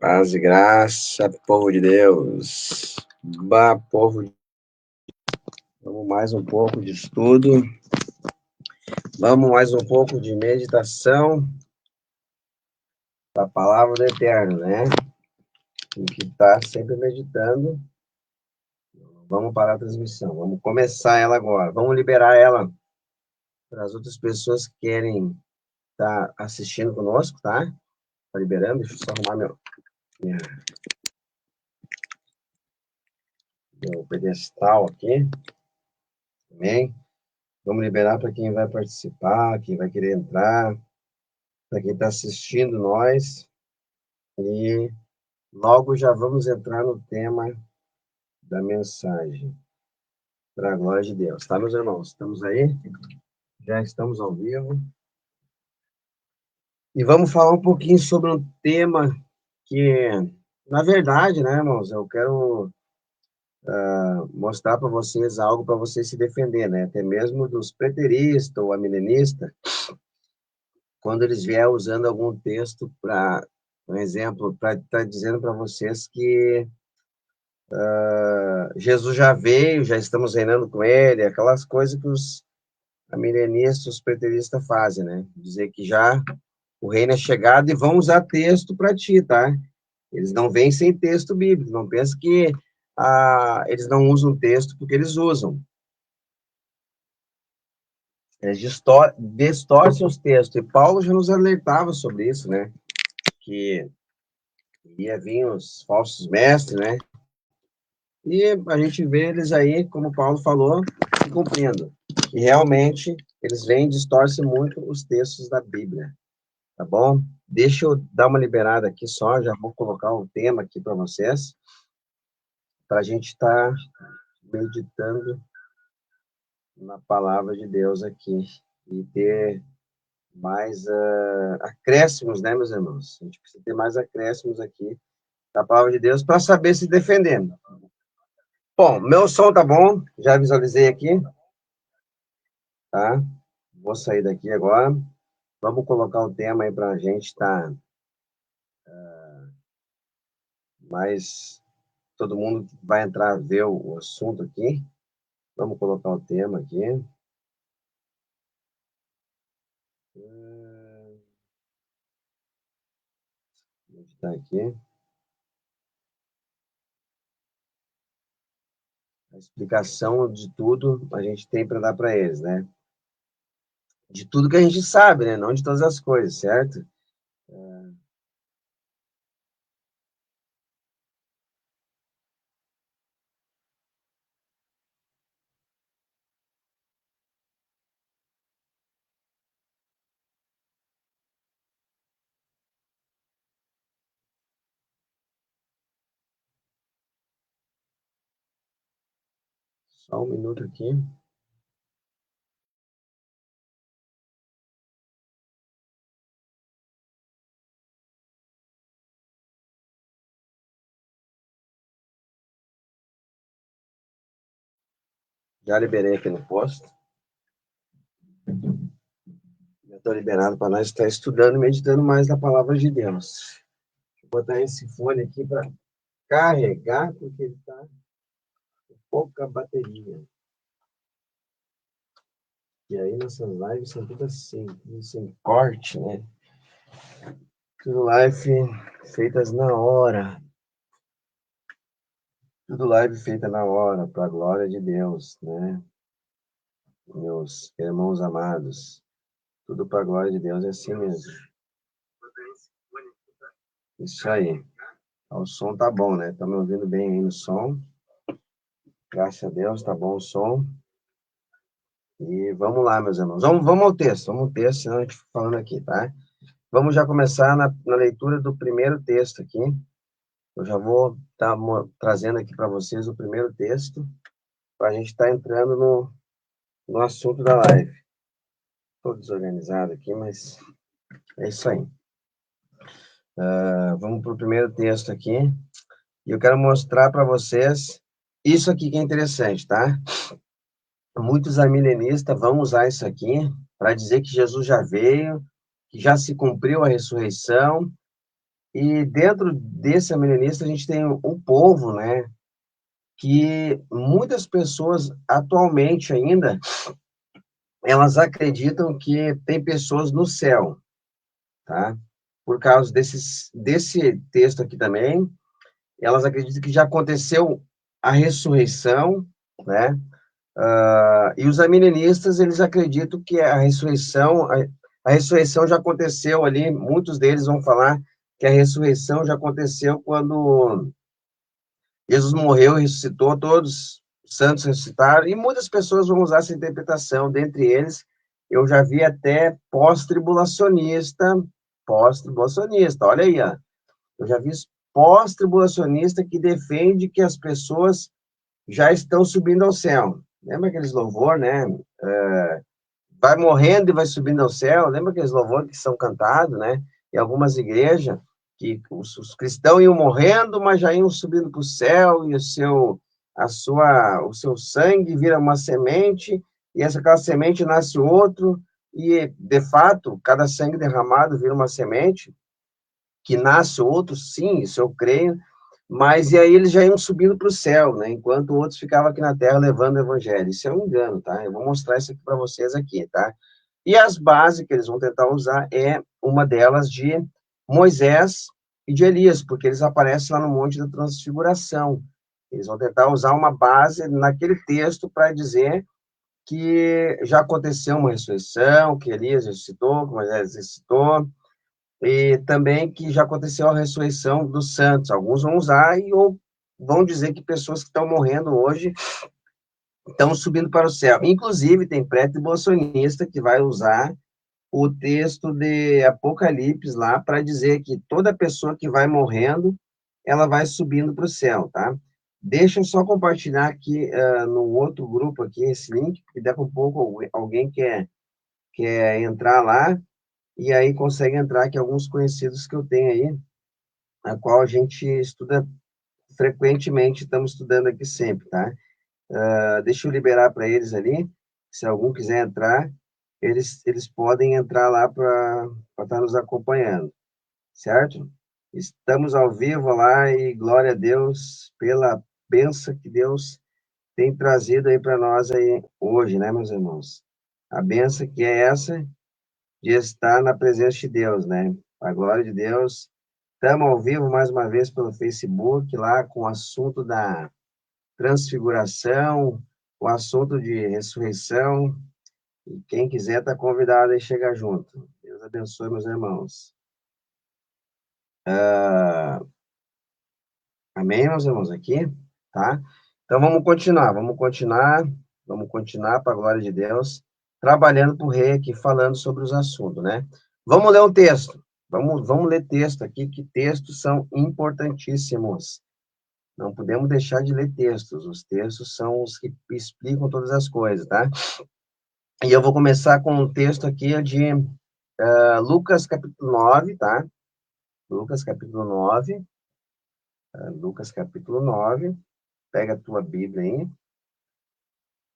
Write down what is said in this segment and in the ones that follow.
Paz e graça, povo de Deus. Povo de... Vamos mais um pouco de estudo. Vamos mais um pouco de meditação da palavra do Eterno, né? Tem que estar sempre meditando. Vamos parar a transmissão. Vamos começar ela agora. Vamos liberar ela para as outras pessoas que querem estar assistindo conosco, tá? Tá liberando. Deixa eu só arrumar meu pedestal aqui. Amém? Vamos liberar para quem vai participar, quem vai querer entrar, para quem está assistindo nós. E logo já vamos entrar no tema da mensagem. Para a glória de Deus. Tá, meus irmãos? Estamos aí? Já estamos ao vivo. E vamos falar um pouquinho sobre um tema que, na verdade, né, irmãos, eu quero mostrar para vocês algo para vocês se defender, né? Até mesmo dos preteristas ou amilenistas, quando eles vierem usando algum texto para, um exemplo, para estar dizendo para vocês que Jesus já veio, já estamos reinando com ele, aquelas coisas que os amilenistas, os preteristas fazem, né? Dizer que já o reino é chegado e vão usar texto para ti, tá? Eles não vêm sem texto bíblico, não pensa que eles não usam texto porque eles usam. Eles distorcem os textos. E Paulo já nos alertava sobre isso, né? Que ia vir os falsos mestres, né? E a gente vê eles aí, como Paulo falou, se cumprindo. E realmente eles vêm e distorcem muito os textos da Bíblia, tá bom? Deixa eu dar uma liberada aqui só, já vou colocar um tema aqui para vocês, para a gente estar meditando na palavra de Deus aqui e ter mais acréscimos, né, meus irmãos? A gente precisa ter mais acréscimos aqui da palavra de Deus para saber se defender. Bom, meu som tá bom, já visualizei aqui, tá? Vou sair daqui agora. Vamos colocar o tema aí para a gente estar mais. Todo mundo vai entrar a ver o assunto aqui. Vamos colocar o tema aqui. Está aqui. A explicação de tudo a gente tem para dar para eles, né? De tudo que a gente sabe, né? Não de todas as coisas, certo? Só um minuto aqui. Já liberei aqui no posto. Já estou liberado para nós estar estudando e meditando mais na palavra de Deus. Vou botar esse fone aqui para carregar, porque ele está com pouca bateria. E aí nossas lives são tudo assim, tudo sem corte, né? Tudo live feitas na hora. Tudo live feita na hora, para a glória de Deus, né? Meus irmãos amados. Tudo para a glória de Deus é assim mesmo. Isso aí. O som tá bom, né? Tá me ouvindo bem aí no som. Graças a Deus, tá bom o som. E vamos lá, meus irmãos. Vamos ao texto, senão a gente fica falando aqui, tá? Vamos já começar na leitura do primeiro texto aqui. Eu já vou estar trazendo aqui para vocês o primeiro texto, para a gente estar entrando no assunto da live. Estou desorganizado aqui, mas é isso aí. Vamos para o primeiro texto aqui. E eu quero mostrar para vocês isso aqui que é interessante, tá? Muitos amilenistas vão usar isso aqui para dizer que Jesus já veio, que já se cumpriu a ressurreição, E dentro desse milenista, a gente tem um povo, né, que muitas pessoas atualmente ainda, elas acreditam que tem pessoas no céu, tá? Por causa desse texto aqui também, elas acreditam que já aconteceu a ressurreição, né? E os amilenistas, eles acreditam que a ressurreição já aconteceu ali, muitos deles vão falar que a ressurreição já aconteceu quando Jesus morreu e ressuscitou, todos os santos ressuscitaram, e muitas pessoas vão usar essa interpretação, dentre eles, eu já vi até pós-tribulacionista, olha aí, ó, eu já vi pós-tribulacionista que defende que as pessoas já estão subindo ao céu. Lembra aqueles louvor, né? Vai morrendo e vai subindo ao céu. Lembra aqueles louvores que são cantados, né? Em algumas igrejas, que os cristãos iam morrendo, mas já iam subindo para o céu, e o seu sangue vira uma semente, e aquela semente nasce outro, e, de fato, cada sangue derramado vira uma semente, que nasce outro, sim, isso eu creio, mas e aí eles já iam subindo para o céu, né? Enquanto outros ficavam aqui na terra levando o evangelho. Isso é um engano, tá? Eu vou mostrar isso aqui para vocês aqui, tá? E as bases que eles vão tentar usar é uma delas de Moisés e de Elias, porque eles aparecem lá no Monte da Transfiguração. Eles vão tentar usar uma base naquele texto para dizer que já aconteceu uma ressurreição, que Elias ressuscitou, que Moisés ressuscitou, e também que já aconteceu a ressurreição dos santos. Alguns vão usar ou vão dizer que pessoas que estão morrendo hoje estão subindo para o céu. Inclusive, tem pré-tribulacionista que vai usar o texto de Apocalipse lá para dizer que toda pessoa que vai morrendo, ela vai subindo para o céu, tá? Deixa eu só compartilhar aqui no outro grupo aqui esse link, porque daqui a pouco alguém quer entrar lá, e aí consegue entrar aqui alguns conhecidos que eu tenho aí, a qual a gente estuda frequentemente, estamos estudando aqui sempre, tá? Deixa eu liberar para eles ali, se algum quiser entrar, eles podem entrar lá para estar nos acompanhando, certo? Estamos ao vivo lá e glória a Deus pela bênção que Deus tem trazido aí para nós aí hoje, né, meus irmãos? A bênção que é essa de estar na presença de Deus, né? A glória de Deus. Estamos ao vivo mais uma vez pelo Facebook, lá com o assunto da transfiguração, o assunto de ressurreição. E quem quiser está convidado a chegar junto. Deus abençoe, meus irmãos. Amém, meus irmãos, aqui, tá? Então vamos continuar para a glória de Deus, trabalhando para o rei aqui, falando sobre os assuntos, né? Vamos ler um texto. Vamos ler texto aqui, que textos são importantíssimos. Não podemos deixar de ler textos. Os textos são os que explicam todas as coisas, tá? E eu vou começar com um texto aqui de Lucas, capítulo 9, tá? Lucas, capítulo 9. Lucas, capítulo 9. Pega a tua Bíblia aí.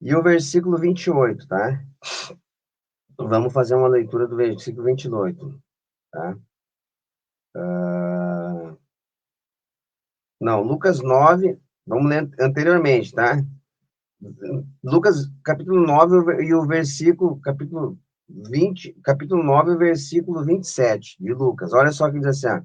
E o versículo 28, tá? Vamos fazer uma leitura do versículo 28, tá? Não, Lucas 9, vamos ler anteriormente, tá? Lucas, capítulo 9 e o versículo, capítulo 9, versículo 27 de Lucas. Olha só o que diz assim, ó.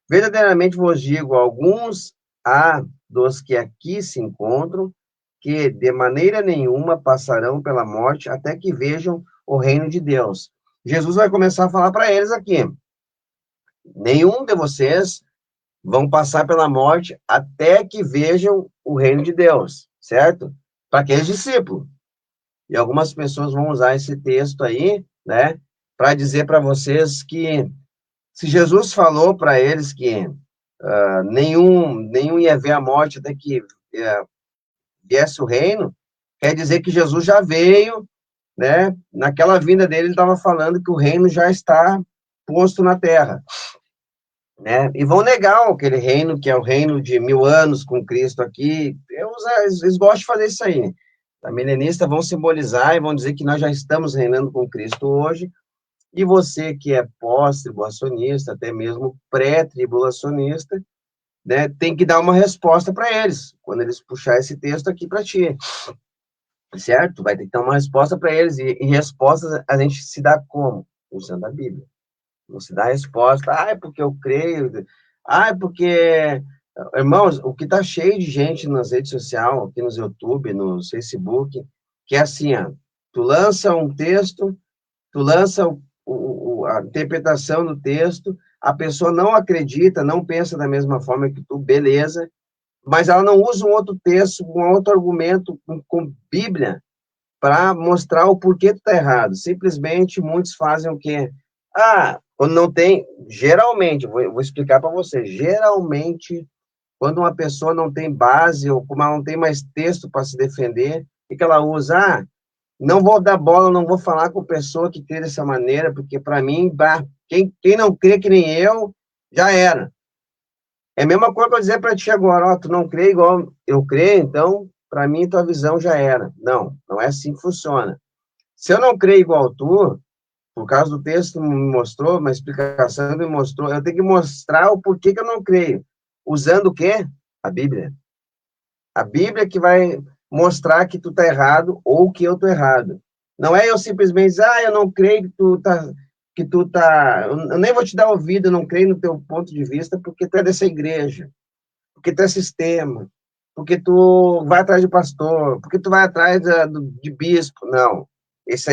Verdadeiramente vos digo, alguns há dos que aqui se encontram, que de maneira nenhuma passarão pela morte até que vejam o reino de Deus. Jesus vai começar a falar para eles aqui. Nenhum de vocês vão passar pela morte até que vejam o reino de Deus, certo? Para aqueles discípulos. E algumas pessoas vão usar esse texto aí, né, para dizer para vocês que se Jesus falou para eles que nenhum ia ver a morte até que viesse o reino, quer dizer que Jesus já veio, né? Naquela vinda dele, ele estava falando que o reino já está posto na terra, né? E vão negar aquele reino, que é o reino de 1000 anos com Cristo aqui. Eles gostam de fazer isso aí. A milenista vão simbolizar e vão dizer que nós já estamos reinando com Cristo hoje, E você que é pós-tribulacionista, até mesmo pré-tribulacionista, né, tem que dar uma resposta para eles, quando eles puxar esse texto aqui para ti, certo? Vai ter que dar uma resposta para eles, e respostas a gente se dá como? Usando a Bíblia. Não se dá resposta, é porque eu creio, é porque... Irmãos, o que tá cheio de gente nas redes sociais, aqui no YouTube, no Facebook, que é assim, ó, tu lança um texto, tu lança a interpretação do texto, a pessoa não acredita, não pensa da mesma forma que tu, beleza, mas ela não usa um outro texto, um outro argumento com Bíblia para mostrar o porquê tu tá errado. Simplesmente muitos fazem o quê? Quando não tem, geralmente, vou explicar para você, geralmente, quando uma pessoa não tem base, ou como ela não tem mais texto para se defender, o que ela usa? Não vou dar bola, não vou falar com pessoa que crê dessa maneira, porque para mim, quem não crê que nem eu, já era. É a mesma coisa que eu dizer para ti agora, ó, tu não crê igual eu creio, então, para mim, tua visão já era. Não, não é assim que funciona. Se eu não creio igual tu, por causa do texto me mostrou, uma explicação me mostrou, eu tenho que mostrar o porquê que eu não creio. Usando o quê? A Bíblia. A Bíblia que vai mostrar que tu tá errado ou que eu tô errado. Não é eu simplesmente dizer, eu não creio que tu tá, eu nem vou te dar ouvido, eu não creio no teu ponto de vista porque tu é dessa igreja, porque tu é sistema, porque tu vai atrás de pastor, porque tu vai atrás de bispo. Não. Isso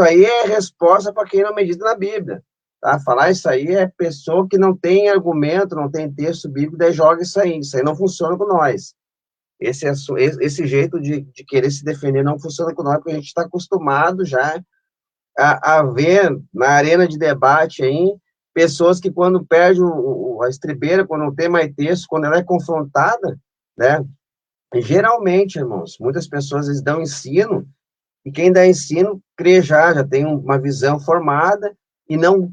aí é resposta para quem não medita na Bíblia. Tá? Falar isso aí é pessoa que não tem argumento, não tem texto bíblico, daí joga isso aí. Isso aí não funciona com nós. Esse jeito de querer se defender não funciona com nós, porque a gente está acostumado já a ver na arena de debate aí pessoas que quando perde a estribeira, quando não tem mais texto, quando ela é confrontada, né? Geralmente, irmãos, muitas pessoas eles dão ensino, e quem dá ensino crê já tem uma visão formada e não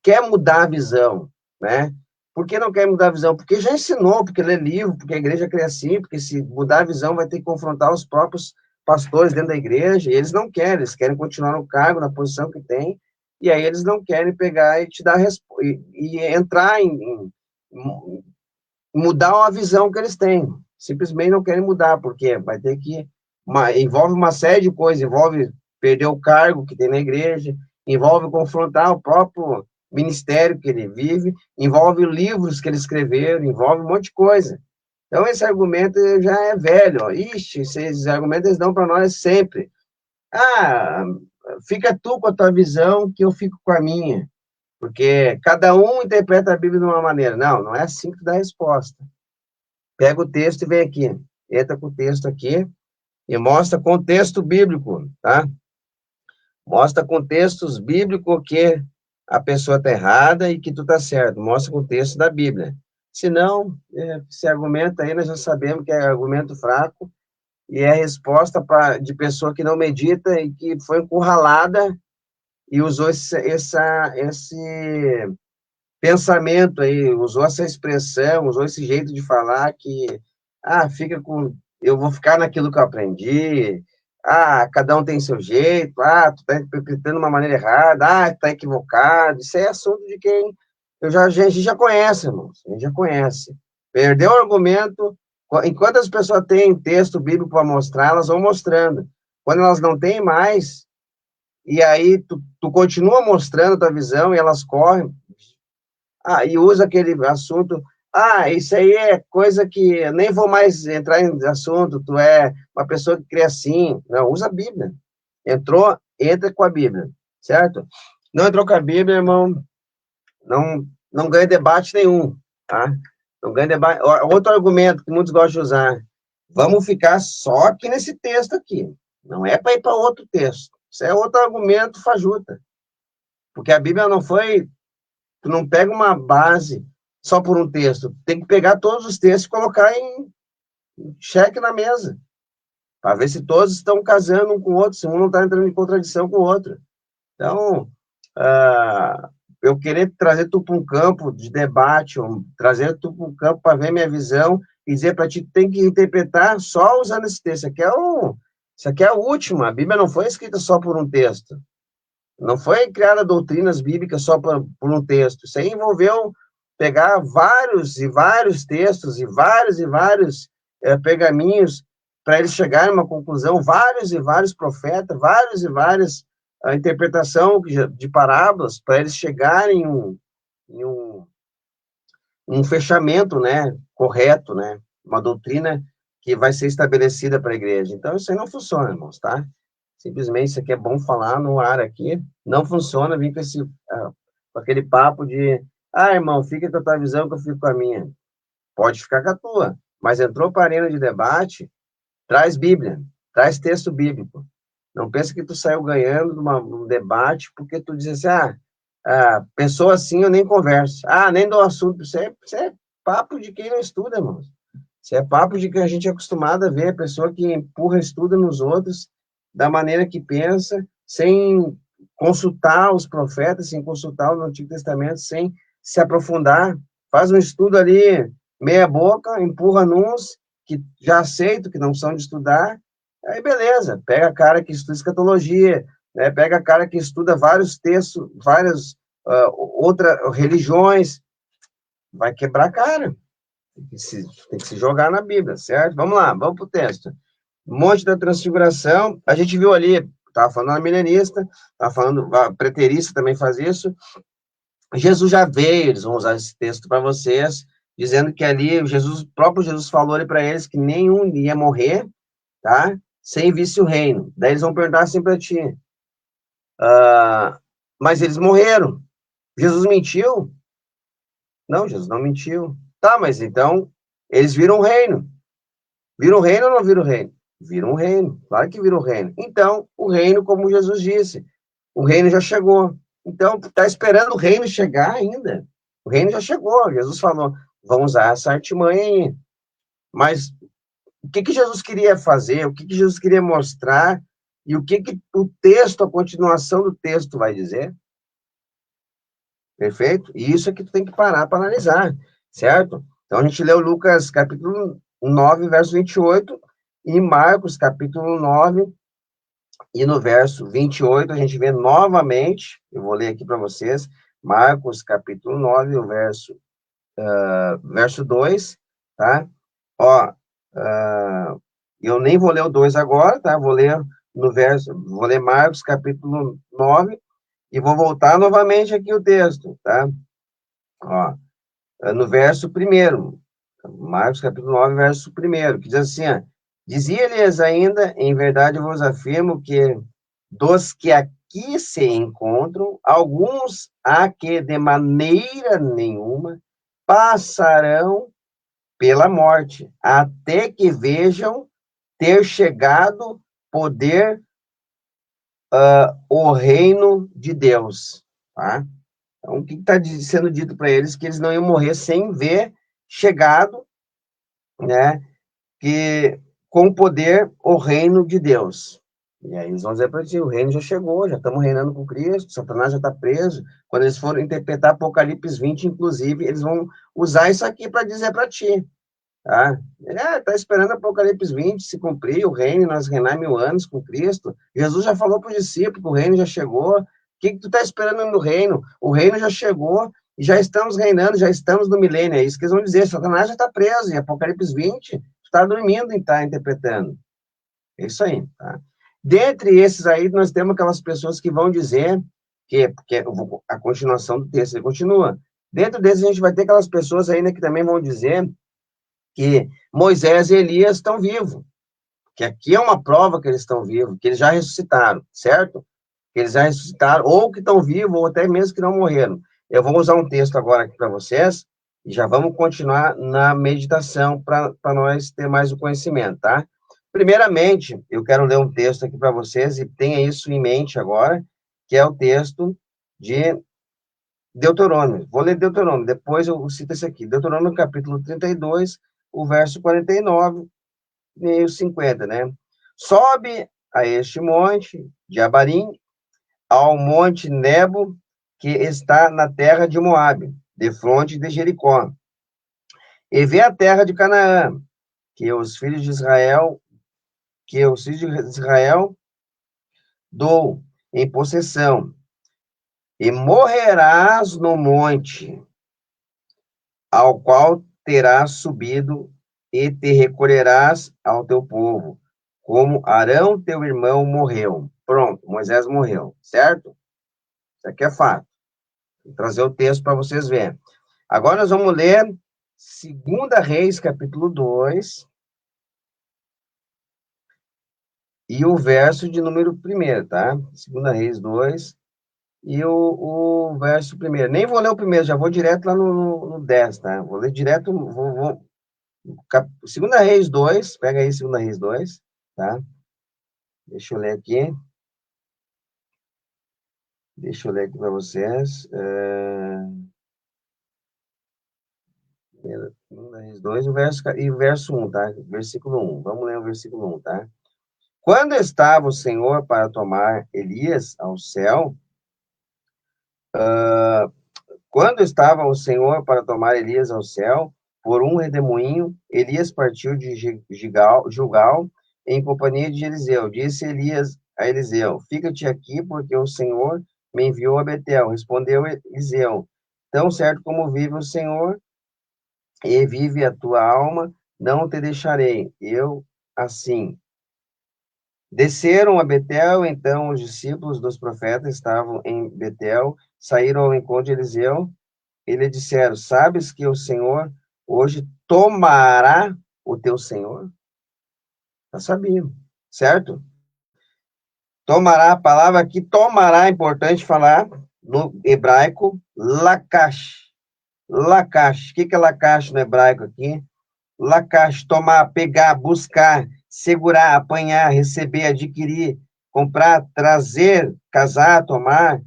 quer mudar a visão, né? Por que não quer mudar a visão? Porque já ensinou, porque lê livro, porque a igreja crê assim, porque se mudar a visão vai ter que confrontar os próprios pastores dentro da igreja, e eles não querem, eles querem continuar no cargo, na posição que tem, e aí eles não querem pegar e te dar e entrar em mudar a visão que eles têm. Simplesmente não querem mudar, porque vai ter que envolve uma série de coisas, envolve perder o cargo que tem na igreja, envolve confrontar o próprio ministério que ele vive, envolve livros que ele escreveu, envolve um monte de coisa. Então, esse argumento já é velho. Ó. Ixi, esses argumentos eles dão para nós sempre. Ah, fica tu com a tua visão, que eu fico com a minha. Porque cada um interpreta a Bíblia de uma maneira. Não, não é assim que tu dá a resposta. Pega o texto e vem aqui. Entra com o texto aqui e mostra contexto bíblico, tá? Mostra contextos bíblicos que a pessoa está errada e que tu está certo. Mostra o texto da Bíblia. Se não, esse argumento aí nós já sabemos que é argumento fraco e é resposta de pessoa que não medita e que foi encurralada e usou esse pensamento aí, usou essa expressão, usou esse jeito de falar que, eu vou ficar naquilo que eu aprendi, cada um tem seu jeito, tu tá interpretando de uma maneira errada, tu tá equivocado, isso é assunto de quem a gente já conhece, irmãos, a gente já conhece. Perdeu o argumento, enquanto as pessoas têm texto bíblico para mostrar, elas vão mostrando. Quando elas não têm mais, e aí tu continua mostrando a tua visão e elas correm, e usa aquele assunto. Isso aí é coisa que eu nem vou mais entrar em assunto. Tu é uma pessoa que crê assim. Não, usa a Bíblia. Entra com a Bíblia, certo? Não entrou com a Bíblia, irmão, não ganha debate nenhum, tá? Não ganha debate. Outro argumento que muitos gostam de usar. Vamos ficar só aqui nesse texto aqui. Não é para ir para outro texto. Isso é outro argumento fajuta. Porque a Bíblia não foi. Tu não pega uma base só por um texto. Tem que pegar todos os textos e colocar em xeque na mesa. Para ver se todos estão casando um com o outro, se um não está entrando em contradição com o outro. Então, eu querer trazer tu para um campo de debate, ou trazer tu para um campo para ver minha visão, e dizer para ti que tem que interpretar só usando esse texto. Isso aqui é o último. A Bíblia não foi escrita só por um texto. Não foi criada doutrinas bíblicas só por um texto. Isso aí envolveu pegar vários e vários textos e vários pergaminhos para eles chegarem a uma conclusão, vários e vários profetas, vários e várias a interpretação de parábolas para eles chegarem em um fechamento, né, correto, né, uma doutrina que vai ser estabelecida para a igreja. Então, isso aí não funciona, irmãos, tá? Simplesmente isso aqui é bom falar no ar aqui, não funciona vir com com aquele papo de, irmão, fica com a tua visão que eu fico com a minha. Pode ficar com a tua, mas entrou para a arena de debate, traz Bíblia, traz texto bíblico. Não pensa que tu saiu ganhando num debate porque tu diz assim, pessoa assim eu nem converso. Nem dou assunto. Isso é papo de quem não estuda, irmãos. Isso é papo de que a gente é acostumado a ver a pessoa que empurra estuda nos outros da maneira que pensa, sem consultar os profetas, sem consultar o Antigo Testamento, sem se aprofundar. Faz um estudo ali, meia boca, empurra nos que já aceito, que não são de estudar, aí beleza, pega a cara que estuda escatologia, né, pega a cara que estuda vários textos, várias outras religiões, vai quebrar a cara. Tem que se jogar na Bíblia, certo? Vamos lá, vamos para o texto. Monte da Transfiguração, a gente viu ali, estava falando a milenista, estava falando, a preterista também faz isso. Jesus já veio, eles vão usar esse texto para vocês, dizendo que ali, o próprio Jesus falou ali para eles que nenhum ia morrer, tá? Sem visse o reino. Daí eles vão perguntar assim para ti, mas eles morreram. Jesus mentiu? Não, Jesus não mentiu. Tá, mas então, eles viram o reino. Viram o reino ou não viram o reino? Viram o reino, claro que viram o reino. Então, o reino, como Jesus disse, o reino já chegou. Então, está esperando o reino chegar ainda. O reino já chegou. Jesus falou, vamos usar essa artimanha aí. Mas o que Jesus queria fazer? O que Jesus queria mostrar? E o que o texto, a continuação do texto vai dizer? Perfeito? E isso é que tu tem que parar para analisar, certo? Então, a gente leu Lucas capítulo 9, verso 28, e Marcos capítulo 9, e no verso 28, a gente vê novamente, eu vou ler aqui para vocês, Marcos capítulo 9, o verso 2, tá? Ó, eu nem vou ler o 2 agora, tá? Vou ler Marcos capítulo 9, e vou voltar novamente aqui o texto, tá? Ó, no verso 1, Marcos capítulo 9, verso 1, que diz assim, dizia-lhes ainda, em verdade eu vos afirmo que dos que aqui se encontram, alguns há que de maneira nenhuma passarão pela morte, até que vejam ter chegado poder o reino de Deus, tá? Então, o que está sendo dito para eles? Que eles não iam morrer sem ver chegado, né, que com poder o reino de Deus. E aí eles vão dizer para ti, o reino já chegou, já estamos reinando com Cristo, Satanás já está preso. Quando eles forem interpretar Apocalipse 20, inclusive, eles vão usar isso aqui para dizer para ti, tá? Está esperando Apocalipse 20 se cumprir, o reino, nós reinar 1000 anos com Cristo. Jesus já falou para o discípulo que o reino já chegou. O que tu está esperando no reino? O reino já chegou e já estamos reinando, já estamos no milênio. É isso que eles vão dizer. Satanás já está preso. Em Apocalipse 20, tu está dormindo e está interpretando. É isso aí, tá? Dentre esses aí, nós temos aquelas pessoas que vão dizer porque a continuação do texto ele continua. Dentro desses, a gente vai ter aquelas pessoas ainda que também vão dizer que Moisés e Elias estão vivos, que aqui é uma prova que eles estão vivos, que eles já ressuscitaram, certo? Que eles já ressuscitaram, ou que estão vivos, ou até mesmo que não morreram. Eu vou usar um texto agora aqui para vocês, e já vamos continuar na meditação para nós ter mais o conhecimento, tá? Primeiramente, eu quero ler um texto aqui para vocês, e tenha isso em mente agora, que é o texto de Deuteronômio. Vou ler Deuteronômio, depois eu cito esse aqui. Deuteronômio, capítulo 32, o verso 49 e o 50, né? Sobe a este monte de Abarim, ao monte Nebo, que está na terra de Moabe, defronte de Jericó. E vê a terra de Canaã, que os filhos de Israel dou em possessão, e morrerás no monte, ao qual terás subido, e te recolherás ao teu povo, como Arão, teu irmão, morreu. Pronto, Moisés morreu, certo? Isso aqui é fato. Vou trazer o texto para vocês verem. Agora nós vamos ler 2 Reis, capítulo 2, e o verso de número 1, tá? 2 Reis 2, e o verso 1. Nem vou ler o primeiro, já vou direto lá no 10, tá? Vou ler direto, 2 Reis 2, pega aí 2 Reis 2, tá? Deixa eu ler aqui. Deixa eu ler aqui para vocês. 2 Reis 2, o verso 1, tá? Versículo 1. Vamos ler o versículo 1, tá? Quando estava o Senhor para tomar Elias ao céu, quando estava o Senhor para tomar Elias ao céu, por um redemoinho, Elias partiu de Gilgal em companhia de Eliseu. Disse Elias a Eliseu: Fica-te aqui, porque o Senhor me enviou a Betel. Respondeu Eliseu: Tão certo como vive o Senhor e vive a tua alma, não te deixarei. Eu assim. Desceram a Betel, então os discípulos dos profetas estavam em Betel, saíram ao encontro de Eliseu e lhe disseram: Sabes que o Senhor hoje tomará o teu Senhor? Já sabiam, certo? Tomará, a palavra aqui, tomará, é importante falar, no hebraico, lakash. Lakash, o que é lakash no hebraico aqui? Lakash, tomar, pegar, buscar, segurar, apanhar, receber, adquirir, comprar, trazer, casar, tomar,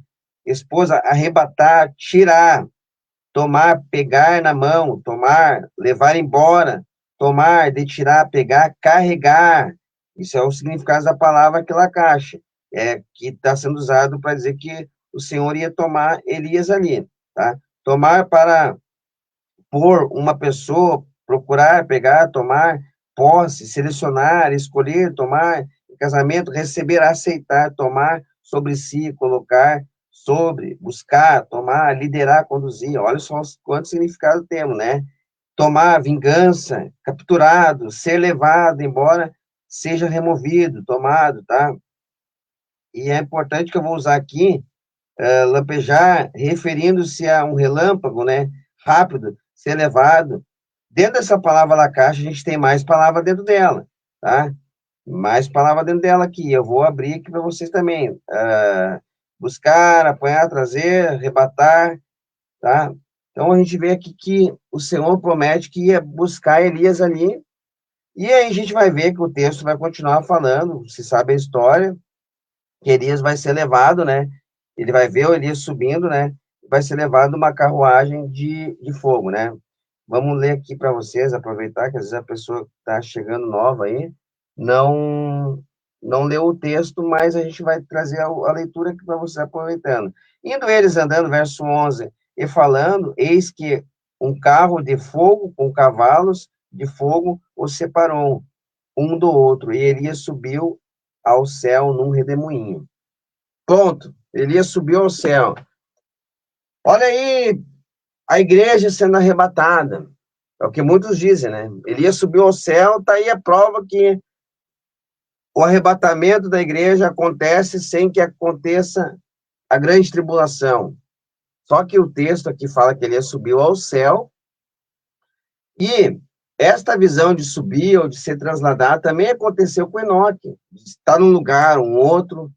esposa, arrebatar, tirar, tomar, pegar na mão, tomar, levar embora, tomar, de tirar, pegar, carregar. Isso é o significado da palavra que lakash, que está sendo usado para dizer que o Senhor ia tomar Elias ali, tá? Tomar para por uma pessoa, procurar, pegar, tomar posse, selecionar, escolher, tomar em casamento, receber, aceitar, tomar sobre si, colocar sobre, buscar, tomar, liderar, conduzir. Olha só quanto significado temos, né? Tomar, vingança, capturado, ser levado, embora seja removido, tomado, tá? E é importante que eu vou usar aqui, lampejar, referindo-se a um relâmpago, né? Rápido, ser levado. Dentro dessa palavra lacaixa, a gente tem mais palavra dentro dela, tá? Mais palavra dentro dela aqui. Eu vou abrir aqui para vocês também. Buscar, apanhar, trazer, arrebatar, tá? Então, a gente vê aqui que o Senhor promete que ia buscar Elias ali, e aí a gente vai ver que o texto vai continuar falando, se sabe a história, que Elias vai ser levado, né? Ele vai ver o Elias subindo, né? Vai ser levado numa carruagem de fogo, né? Vamos ler aqui para vocês, aproveitar que às vezes a pessoa está chegando nova aí, não leu o texto, mas a gente vai trazer a leitura aqui para vocês aproveitando. Indo eles andando, verso 11, e falando, eis que um carro de fogo com cavalos de fogo os separou um do outro, e Elias subiu ao céu num redemoinho. Ponto. Elias subiu ao céu. Olha aí a igreja sendo arrebatada. É o que muitos dizem, né? Elias subiu ao céu, está aí a prova que o arrebatamento da igreja acontece sem que aconteça a grande tribulação. Só que o texto aqui fala que Elias subiu ao céu, e esta visão de subir ou de ser trasladado também aconteceu com Enoque. Está num lugar, um outro.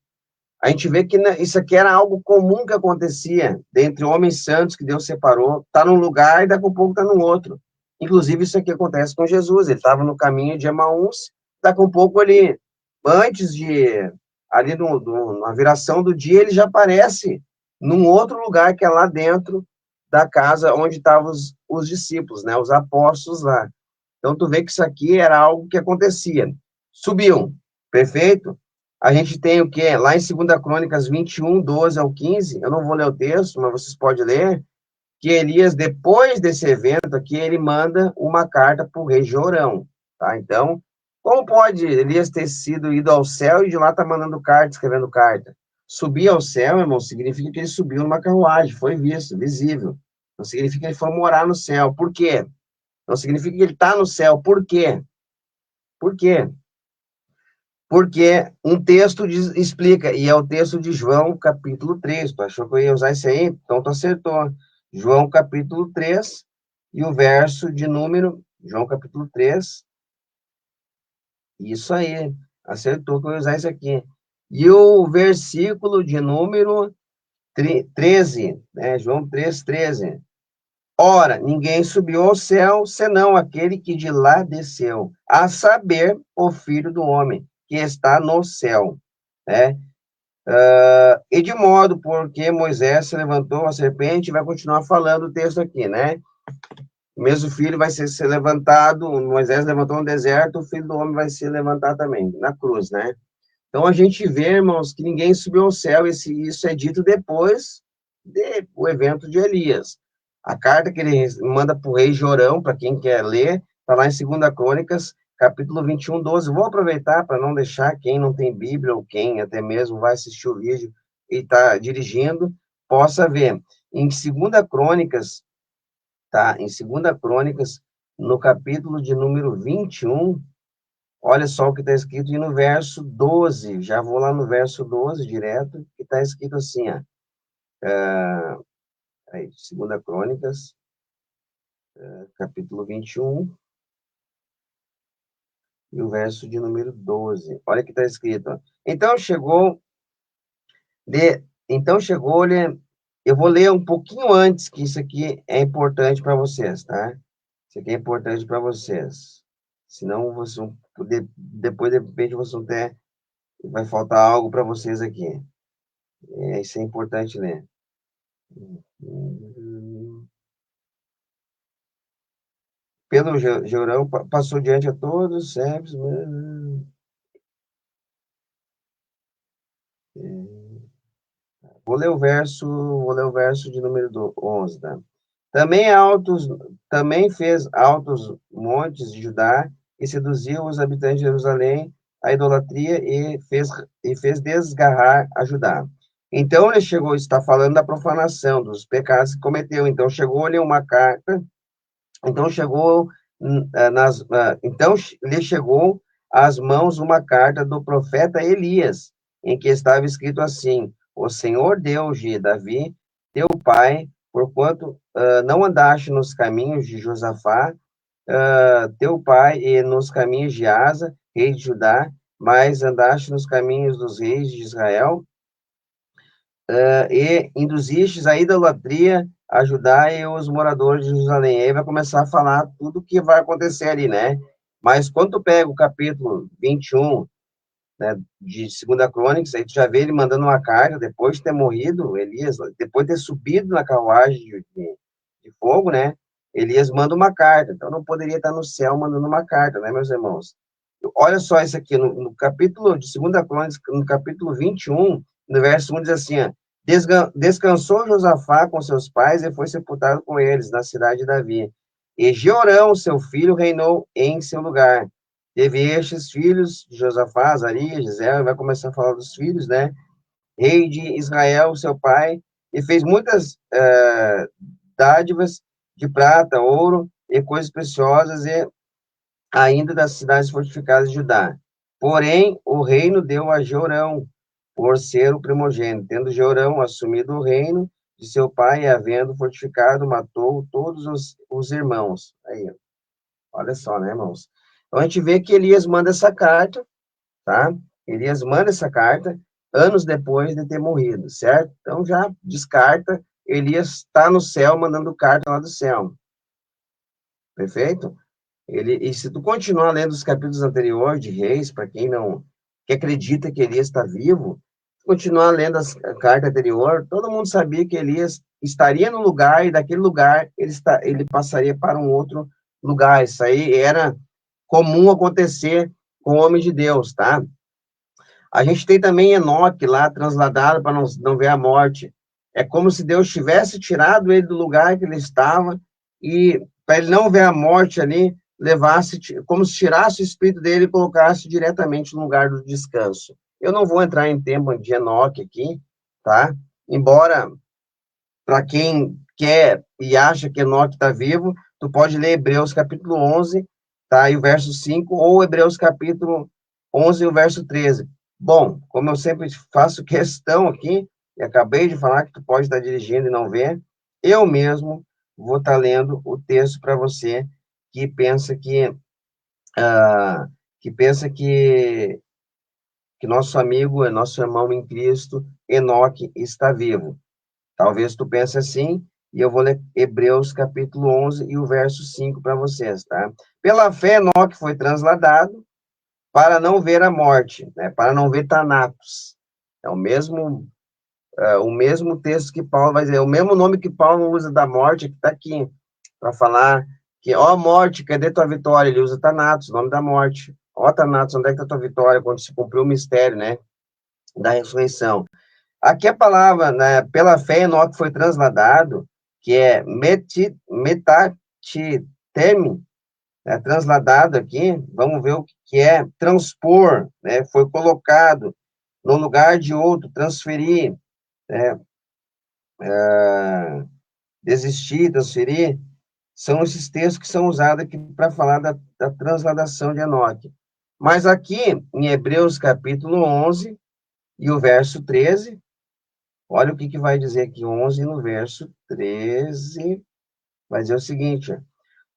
A gente vê que isso aqui era algo comum que acontecia dentre homens santos que Deus separou. Está num lugar e daqui a pouco está no outro. Inclusive, isso aqui acontece com Jesus. Ele estava no caminho de Emaús, daqui a pouco ali, antes de, ali na viração do dia, ele já aparece num outro lugar que é lá dentro da casa onde estavam os discípulos, né, os apóstolos lá. Então, tu vê que isso aqui era algo que acontecia. Subiu, perfeito? A gente tem o quê? Lá em 2 Crônicas 21, 12 ao 15, eu não vou ler o texto, mas vocês podem ler, que Elias, depois desse evento aqui, ele manda uma carta para o rei Jorão, tá? Então, como pode Elias ter sido ido ao céu e de lá tá mandando carta, escrevendo carta? Subir ao céu, irmão, significa que ele subiu numa carruagem, foi visto, visível. Não significa que ele foi morar no céu. Por quê? Não significa que ele está no céu. Por quê? Por quê? Porque um texto explica, e é o texto de João, capítulo 3. Tu achou que eu ia usar isso aí? Então tu acertou. João, capítulo 3, e o verso de número, João, capítulo 3, isso aí, acertou que eu ia usar isso aqui. E o versículo de número 13, né? João 3, 13. Ora, ninguém subiu ao céu, senão aquele que de lá desceu, a saber, o Filho do Homem, que está no céu, né? E de modo porque Moisés se levantou a serpente, vai continuar falando o texto aqui, né? O mesmo filho vai ser levantado, Moisés levantou no deserto, o Filho do Homem vai se levantar também, na cruz, né? Então a gente vê, irmãos, que ninguém subiu ao céu, isso é dito depois do evento de Elias. A carta que ele manda para o rei Jorão, para quem quer ler, está lá em 2 Crônicas, capítulo 21, 12. Vou aproveitar para não deixar quem não tem Bíblia, ou quem até mesmo vai assistir o vídeo e está dirigindo, possa ver. Em 2 Crônicas, tá? Em 2 Crônicas, no capítulo de número 21, olha só o que está escrito, e no verso 12, já vou lá no verso 12 direto, que está escrito assim, ó, aí, 2 Crônicas, capítulo 21, e o verso de número 12. Olha o que está escrito, ó. Então chegou-lhe, eu vou ler um pouquinho antes, que isso aqui é importante para vocês, tá? Isso aqui é importante para vocês. Senão, vocês vão poder, depois, de repente, vocês vão ter, vai faltar algo para vocês aqui. Isso é importante ler. Pelo Jorão, passou diante a todos os servos. Vou ler o verso de número 11, tá? Também fez altos montes de Judá e seduziu os habitantes de Jerusalém à idolatria e fez desgarrar a Judá. Então ele chegou, está falando da profanação, dos pecados que cometeu. Então chegou-lhe uma carta. Então chegou então lhe chegou às mãos uma carta do profeta Elias, em que estava escrito assim: O Senhor Deus de Davi, teu pai, porquanto não andaste nos caminhos de Josafá, teu pai, e nos caminhos de Asa, rei de Judá, mas andaste nos caminhos dos reis de Israel, e induzistes a idolatria, a Judá e os moradores de Jerusalém. Aí vai começar a falar tudo o que vai acontecer ali, né? Mas quando tu pega o capítulo 21, né, de 2 Crônicas, aí tu já vê ele mandando uma carta, depois de ter morrido, Elias, depois de ter subido na carruagem de fogo, né? Elias manda uma carta, então não poderia estar no céu mandando uma carta, né, meus irmãos? Olha só isso aqui, no capítulo de 2 Crônicas, no capítulo 21, no verso 1, diz assim, ó, descansou Josafá com seus pais e foi sepultado com eles na cidade de Davi. E Jeorão, seu filho, reinou em seu lugar. Teve estes filhos de Josafá, Azarias, Gisele, vai começar a falar dos filhos, né? Rei de Israel, seu pai, e fez muitas dádivas de prata, ouro e coisas preciosas, e ainda das cidades fortificadas de Judá. Porém, o reino deu a Jorão, por ser o primogênito. Tendo Jorão assumido o reino de seu pai, e havendo fortificado, matou todos os irmãos. Aí, olha só, né, irmãos? Então, a gente vê que Elias manda essa carta, tá? Elias manda essa carta anos depois de ter morrido, certo? Então, já descarta, Elias está no céu, mandando carta lá do céu. Perfeito? E se tu continuar lendo os capítulos anteriores de Reis, para quem não, que acredita que Elias está vivo, continuar lendo a carta anterior, todo mundo sabia que Elias estaria no lugar, e daquele lugar ele passaria para um outro lugar. Isso aí era comum acontecer com homens de Deus, tá? A gente tem também Enoque lá, transladado para não ver a morte. É como se Deus tivesse tirado ele do lugar que ele estava, e para ele não ver a morte ali, levasse, como se tirasse o espírito dele e colocasse diretamente no lugar do descanso. Eu não vou entrar em tempo de Enoque aqui, tá? Embora, para quem quer e acha que Enoque está vivo, tu pode ler Hebreus capítulo 11, tá? E o verso 5, ou Hebreus capítulo 11 e o verso 13. Bom, como eu sempre faço questão aqui, e acabei de falar que tu pode estar dirigindo e não ver, eu mesmo vou estar lendo o texto para você que pensa que nosso amigo, nosso irmão em Cristo, Enoque, está vivo. Talvez tu pense assim, e eu vou ler Hebreus capítulo 11 e o verso 5 para vocês, tá? Pela fé, Enoque foi transladado para não ver a morte, né? Para não ver Thanatos. É o mesmo texto que Paulo vai dizer, o mesmo nome que Paulo usa da morte, que está aqui, para falar que, ó morte, cadê tua vitória? Ele usa Thanatos, nome da morte. Ó Thanatos, onde é que está tua vitória? Quando se cumpriu o mistério, né? Da ressurreição. Aqui a palavra, né, pela fé, Enoque foi transladado, que é metatiteme, né, transladado aqui, vamos ver o que é transpor, né, foi colocado no lugar de outro, transferir, né, desistir, transferir, são esses textos que são usados aqui para falar da transladação de Enoque. Mas aqui, em Hebreus capítulo 11 e o verso 13, olha o que vai dizer aqui, 11 no verso 13, vai dizer o seguinte, ó,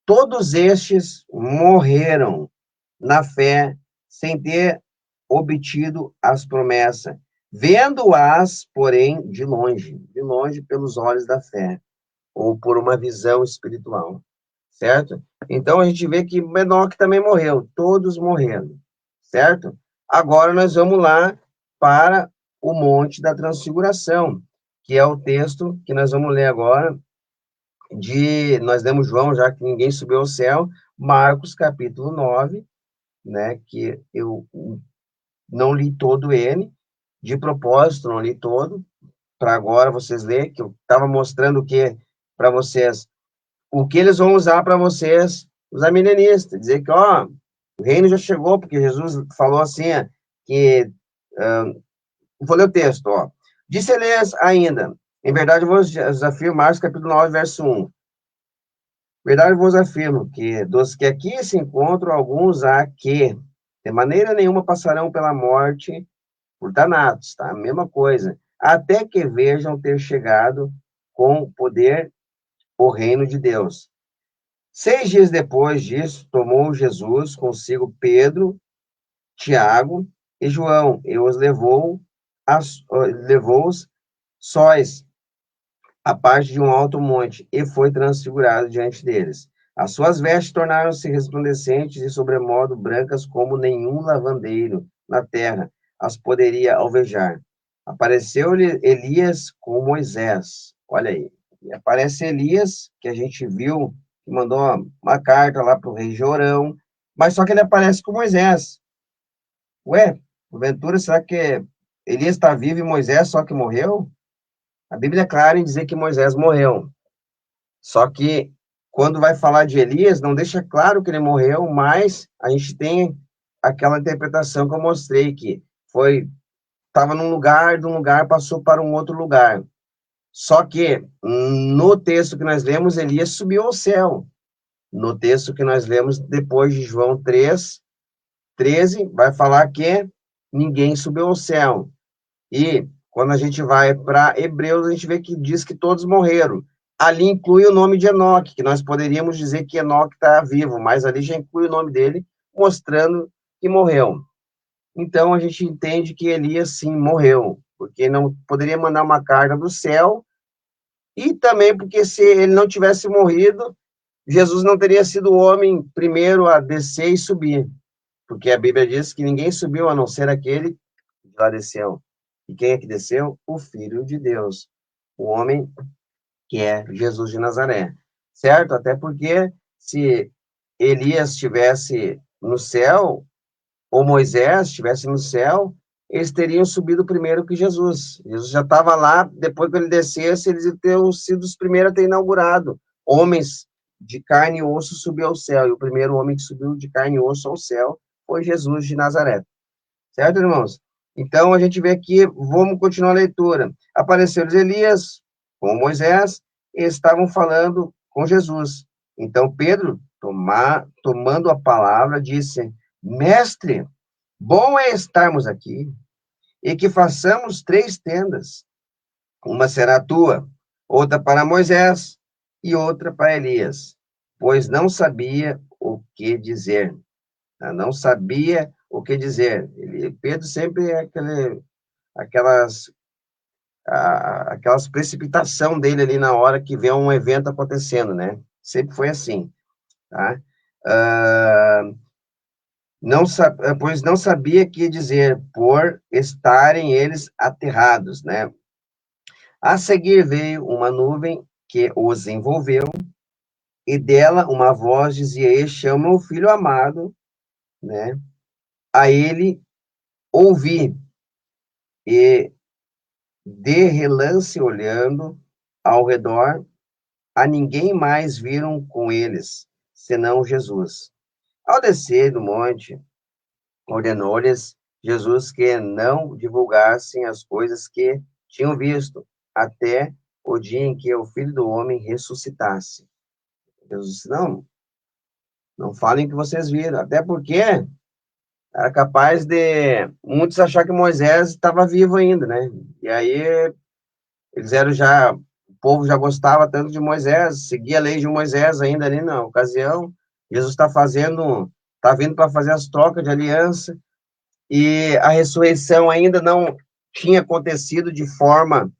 todos estes morreram na fé, sem ter obtido as promessas, vendo-as, porém, de longe pelos olhos da fé, ou por uma visão espiritual, certo? Então, a gente vê que Enoque também morreu, todos morreram, certo? Agora, nós vamos lá para o Monte da Transfiguração, que é o texto que nós vamos ler agora, nós lemos João, já que ninguém subiu ao céu, Marcos, capítulo 9, né, que eu não li todo ele, de propósito, não li todo, para agora vocês lerem, que eu estava mostrando o que para vocês, o que eles vão usar para vocês, os arminianistas, dizer que, ó, o reino já chegou, porque Jesus falou assim, que, vou ler o texto, ó, disse-lhes ainda, em verdade eu vos afirmo, Marcos capítulo 9, verso 1, verdade vos afirmo que dos que aqui se encontram, alguns há que, de maneira nenhuma, passarão pela morte por danados, tá? Mesma coisa. Até que vejam ter chegado com poder o reino de Deus. 6 dias depois disso, tomou Jesus consigo Pedro, Tiago e João, e os levou-os sóis a parte de um alto monte, e foi transfigurado diante deles. As suas vestes tornaram-se resplandecentes e sobremodo brancas como nenhum lavandeiro na terra as poderia alvejar. Apareceu-lhe Elias com Moisés. Olha aí. E aparece Elias, que a gente viu, que mandou uma carta lá para o rei Jorão, mas só que ele aparece com Moisés. Ué, porventura, será que Elias está vivo e Moisés só que morreu? A Bíblia é clara em dizer que Moisés morreu. Só que, quando vai falar de Elias, não deixa claro que ele morreu, mas a gente tem aquela interpretação que eu mostrei, que estava num lugar, de um lugar passou para um outro lugar. Só que, no texto que nós lemos, Elias subiu ao céu. No texto que nós lemos depois de João 3, 13, vai falar que ninguém subiu ao céu. E quando a gente vai para Hebreus, a gente vê que diz que todos morreram. Ali inclui o nome de Enoque, que nós poderíamos dizer que Enoque está vivo, mas ali já inclui o nome dele, mostrando que morreu. Então a gente entende que Elias sim morreu, porque não poderia mandar uma carga do céu, e também porque se ele não tivesse morrido, Jesus não teria sido o homem primeiro a descer e subir, porque a Bíblia diz que ninguém subiu a não ser aquele que lá desceu. E quem é que desceu? O Filho de Deus, o homem que é Jesus de Nazaré, certo? Até porque se Elias estivesse no céu, ou Moisés estivesse no céu, eles teriam subido primeiro que Jesus. Jesus já estava lá, depois que ele descesse, eles teriam sido os primeiros a ter inaugurado. Homens de carne e osso subiu ao céu, e o primeiro homem que subiu de carne e osso ao céu foi Jesus de Nazaré. Certo, irmãos? Então, a gente vê aqui, vamos continuar a leitura. Apareceu-lhes Elias com Moisés e estavam falando com Jesus. Então, Pedro, tomando a palavra, disse: Mestre, bom é estarmos aqui e que façamos 3 tendas. Uma será tua, outra para Moisés e outra para Elias, pois não sabia o que dizer. Não sabia o que dizer. Pedro sempre é aquelas precipitação dele ali na hora que vê um evento acontecendo, né? Sempre foi assim, tá? Ah, pois não sabia o que dizer, por estarem eles aterrados, né? A seguir veio uma nuvem que os envolveu, e dela uma voz dizia: Este é o meu filho amado, né? A ele ouvi, e de relance olhando ao redor, a ninguém mais viram com eles, senão Jesus. Ao descer do monte, ordenou-lhes Jesus que não divulgassem as coisas que tinham visto, até o dia em que o Filho do Homem ressuscitasse. Jesus disse: não falem o que vocês viram, até porque era capaz de muitos achar que Moisés estava vivo ainda, né? E aí eles eram já, o povo já gostava tanto de Moisés, seguia a lei de Moisés ainda ali na ocasião. Jesus está vindo para fazer as trocas de aliança, e a ressurreição ainda não tinha acontecido de forma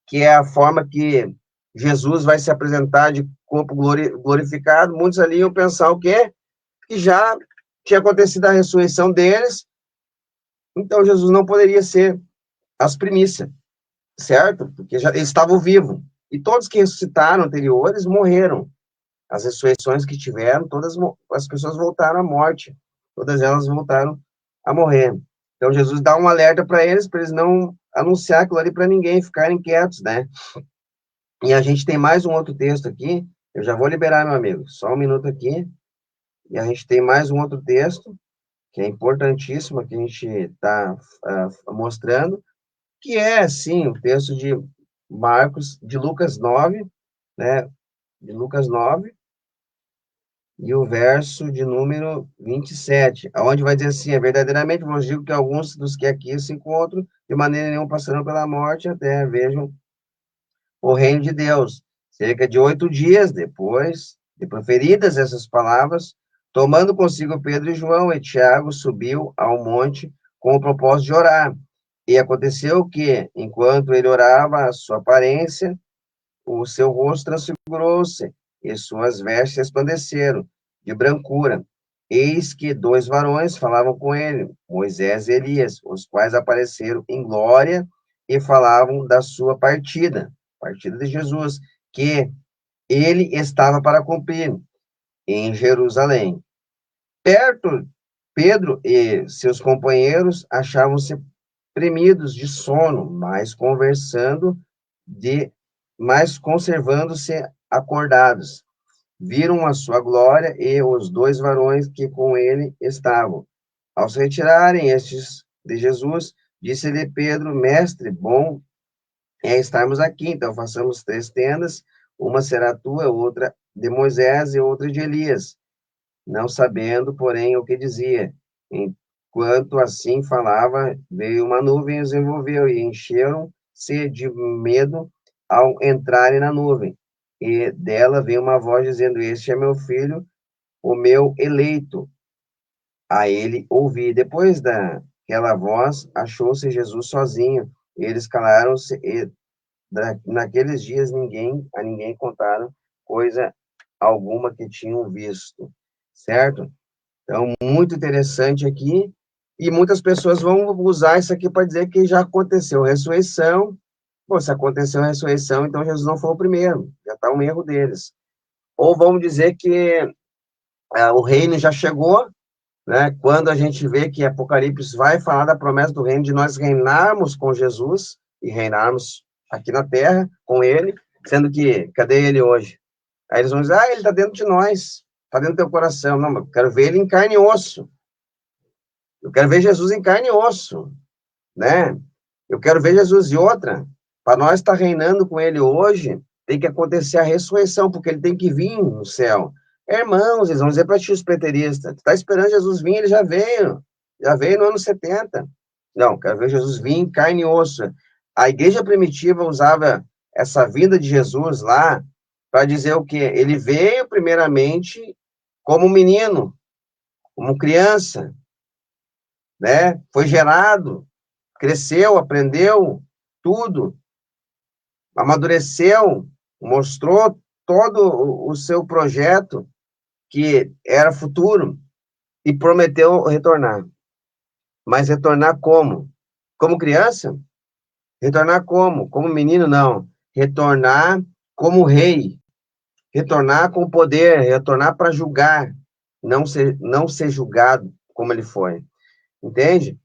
que é a forma que Jesus vai se apresentar de corpo glorificado. Muitos ali iam pensar o quê? Que já tinha acontecido a ressurreição deles, então Jesus não poderia ser as primícias, certo? Porque já eles estavam vivos. E todos que ressuscitaram anteriores morreram. As ressurreições que tiveram, todas as pessoas voltaram à morte. Todas elas voltaram a morrer. Então Jesus dá um alerta para eles não anunciar aquilo ali para ninguém, ficarem quietos, né? E a gente tem mais um outro texto aqui. Eu já vou liberar, meu amigo. Só um minuto aqui. E a gente tem mais um outro texto que é importantíssimo, que a gente está mostrando, que é, sim, o texto de Lucas 9, né, de Lucas 9, e o verso de número 27, onde vai dizer assim: verdadeiramente vos digo que alguns dos que aqui se encontram, de maneira nenhuma passarão pela morte, até vejam o reino de Deus. Cerca de 8 dias depois de proferidas essas palavras, tomando consigo Pedro e João e Tiago, subiu ao monte com o propósito de orar. E aconteceu que, enquanto ele orava, a sua aparência, o seu rosto transfigurou-se, e suas vestes resplandeceram de brancura. Eis que 2 varões falavam com ele, Moisés e Elias, os quais apareceram em glória e falavam da sua partida de Jesus, que ele estava para cumprir em Jerusalém. Perto, Pedro e seus companheiros achavam-se premidos de sono, mas conservando-se acordados. Viram a sua glória e os 2 varões que com ele estavam. Ao se retirarem estes de Jesus, disse-lhe Pedro: Mestre, bom é estarmos aqui, então façamos 3 tendas, uma será tua, outra de Moisés e outra de Elias, não sabendo, porém, o que dizia. Enquanto assim falava, veio uma nuvem e os envolveu, e encheram-se de medo ao entrarem na nuvem. E dela veio uma voz dizendo: Este é meu filho, o meu eleito. A ele ouvi. Depois daquela voz, achou-se Jesus sozinho. Eles calaram-se, e naqueles dias a ninguém contaram coisa alguma que tinham visto. Certo? Então, muito interessante aqui. E muitas pessoas vão usar isso aqui para dizer que já aconteceu a ressurreição. Pô, se aconteceu a ressurreição, então Jesus não foi o primeiro. Já está um erro deles. Ou vamos dizer que o reino já chegou, né? Quando a gente vê que Apocalipse vai falar da promessa do reino, de nós reinarmos com Jesus e reinarmos aqui na terra com ele, sendo que, cadê ele hoje? Aí eles vão dizer: ele está dentro de nós, está dentro do teu coração. Não, mas eu quero ver ele em carne e osso. Eu quero ver Jesus em carne e osso. né? Eu quero ver Jesus. E outra, para nós estar reinando com ele hoje, tem que acontecer a ressurreição, porque ele tem que vir no céu. Irmãos, eles vão dizer para ti, os preteristas, tu está esperando Jesus vir, ele já veio no ano 70. Não, quero ver Jesus vir em carne e osso. A igreja primitiva usava essa vinda de Jesus lá para dizer o quê? Ele veio primeiramente como menino, como criança, né? Foi gerado, cresceu, aprendeu tudo, amadureceu, mostrou todo o seu projeto que era futuro e prometeu retornar. Mas retornar como? Como criança? Retornar como? Como menino, não. Retornar como rei. Retornar com poder, retornar para julgar, não ser julgado como ele foi. Entende?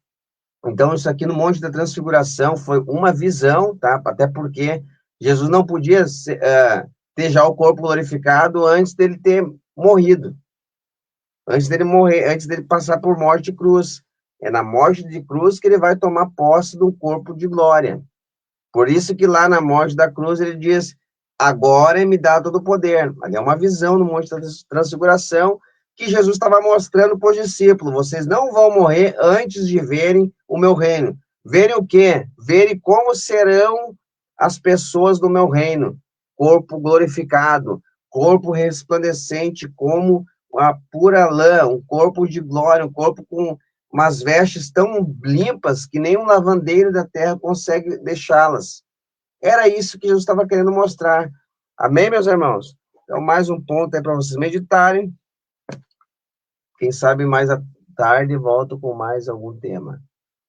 Então, isso aqui no Monte da Transfiguração foi uma visão, tá? Até porque Jesus não podia ter já o corpo glorificado antes dele ter morrido, antes dele morrer, antes dele passar por morte de cruz. É na morte de cruz que ele vai tomar posse do corpo de glória. Por isso que lá na morte da cruz ele diz, agora me dá todo o poder. Ali é uma visão no Monte da Transfiguração que Jesus estava mostrando para os discípulos. Vocês não vão morrer antes de verem o meu reino. Verem o quê? Verem como serão as pessoas do meu reino. Corpo glorificado, corpo resplandecente como a pura lã, um corpo de glória, um corpo com umas vestes tão limpas que nem um lavandeiro da terra consegue deixá-las. Era isso que Jesus estava querendo mostrar. Amém, meus irmãos? Então, mais um ponto aí para vocês meditarem. Quem sabe mais à tarde volto com mais algum tema,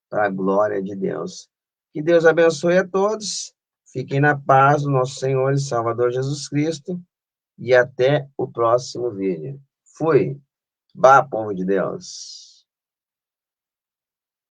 para a glória de Deus. Que Deus abençoe a todos. Fiquem na paz do nosso Senhor e Salvador Jesus Cristo. E até o próximo vídeo. Fui. Bah, povo de Deus.